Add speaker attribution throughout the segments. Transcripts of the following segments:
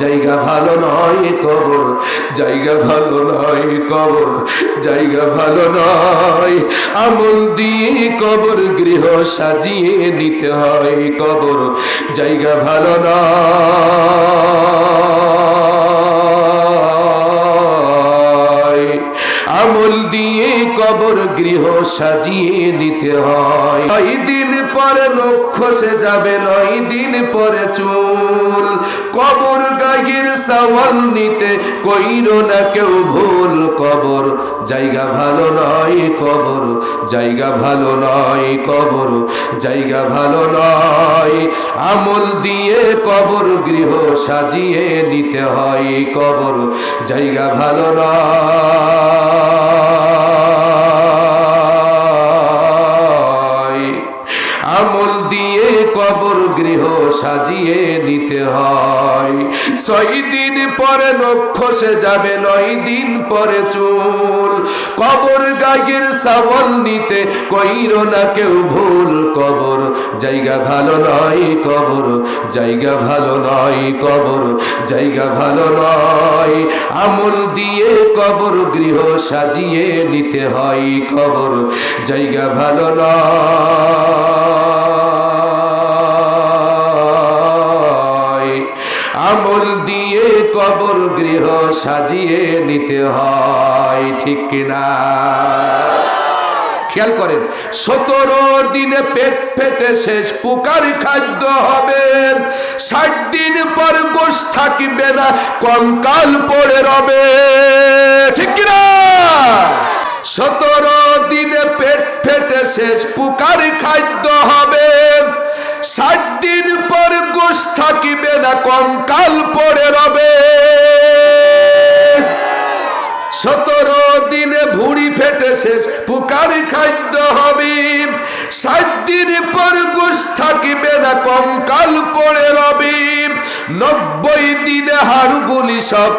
Speaker 1: জায়গা ভালো নয় কবর, জায়গা ভালো নয় কবর, জায়গা ভালো নয়। আমল দিয়ে কবর গৃহ সাজিয়ে নিতে হয় কবর, জায়গা ভালো নয়। আমল দিয়ে কবর গৃহ সাজিয়ে নিতে হয়। 9 দিন পরে নখ খসে যাবে, 9 দিন পরে চুল। কবর গায়ের সওয়াল নিতে কইরো না কেউ ভুল কবর, জায়গা ভালো নয় কবর, জায়গা ভালো নয় কবর, জায়গা ভালো নয়। আমল দিয়ে কবর গৃহ সাজিয়ে নিতে হয় কবর, জায়গা ভালো নয়। আমল দিয়ে কবর গৃহ সাজিয়ে নিতে হয়। 6 দিন পরে নখ খসে যাবে, 9 দিন পরে চুল। কবর গায়ের সওয়াল নিতে কইরো না কেউ ভুল কবর, জায়গা ভালো নয় কবর, জায়গা ভালো নয় কবর, জায়গা ভালো নয়। আমল দিয়ে কবর গৃহ সাজিয়ে নিতে হয় কবর, জায়গা ভালো নয়। আমল দিয়ে কবর গৃহ সাজিয়ে নিতে হয়, ঠিক কিনা? খেয়াল করেন, 17 দিনে পেট ফেটে শেষ পুকার খাদ্য হবে। 60 দিন পর গোশ থাকিবে না, কঙ্কাল পড়ে রবে, ঠিক কিনা? 17 দিনে পেট ফেটে শেষ পুকার খাদ্য হবে। 60 দিন পর গোশ থাকিবে না, কঙ্কাল পড়ে রবে। 17 দিনে ভুঁড়ি ফেটে শেষ পুকার খাদ্য হবে। 60 দিন পর গোশ থাকিবে না, কঙ্কাল পড়ে রবে। 90 দিনে হাড়গুলি সব,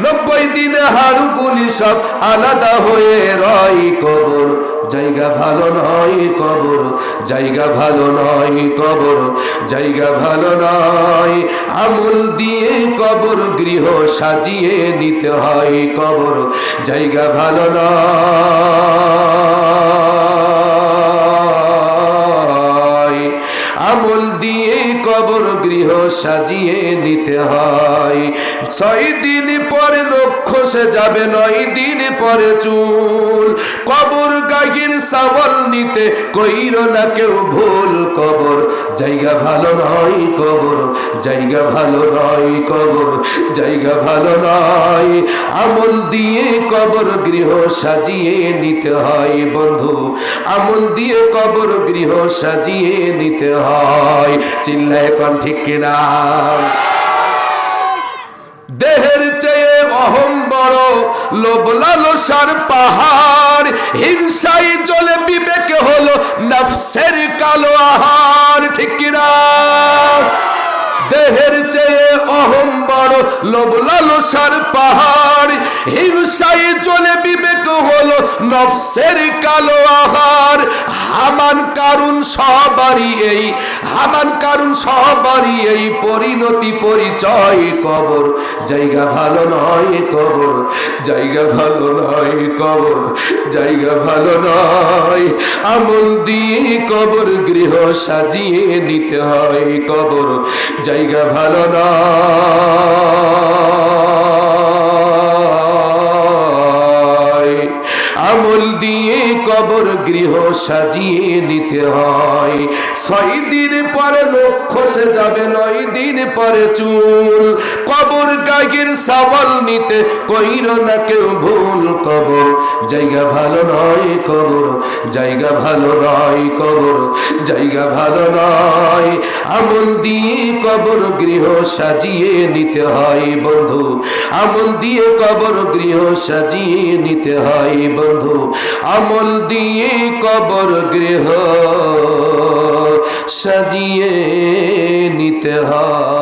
Speaker 1: 90 দিনে হাড়গুলি সব আলাদা হয়ে রয় কবর, জায়গা ভালো নয় কবর, জায়গা ভালো নয় কবর, জায়গা ভালো নয়। আমল দিয়ে কবর গৃহ সাজিয়ে নিতে হয় কবর, জায়গা ভালো নয়। আমল দিয়ে কবর গৃহ সাজিয়ে নিতে হয়। 6 দিন পরে নখ খসে যাবে, 9 দিন পরে চুল। কবর গায়ের সওয়াল নিতে কইরো না কেউ ভুল কবর, জায়গা ভালো নয় কবর, জায়গা ভালো নয় কবর, জায়গা ভালো নয়। আমল দিয়ে কবর গৃহ সাজিয়ে নিতে হয় বন্ধু, আমল দিয়ে কবর গৃহ সাজিয়ে নিতে হয়। চিল্লায় কোন ঠিক কিনা? দেহের চেয়ে অহং বড়, লোভ লালসার পাহাড়। হিংসায় জ্বলে বিবেকে হলো নফসের কালো আহার, ঠিক কিনা? দেহের চেয়ে অহং বড়, লোভ লালসার পাহাড়। হিংসায় জ্বলে বিবেক হলো নফসের কালো আহার। হামান কারুন সবারই এই, হামান কারুন সবারই এই পরিণতি পরিচয় কবর, জায়গা ভালো নয় কবর, জায়গা ভালো নয় কবর, জায়গা ভালো নয়। আমল দিয়ে কবর গৃহ সাজিয়ে নিতে হয় কবর, জায়গা ভালো নয়। আমল দিয়ে কবর গৃহ সাজিয়ে নিতে হয়। 6 দিন পরে নখ খসে যাবে, 9 দিন পরে চুল। কবর গায়ের সওয়াল নিতে কইরো না কেউ ভুল কবর, জায়গা ভালো নয় কবর, জায়গা ভালো নয় কবর, জায়গা ভালো নয়। আমল দিয়ে কবর গৃহ সাজিয়ে নিতে হয় বন্ধু, আমল দিয়ে কবর গৃহ সাজিয়ে নিতে হয় বন্ধু। আমল দিয়ে কবর গৃহ সাজিয়ে নিতে হয়।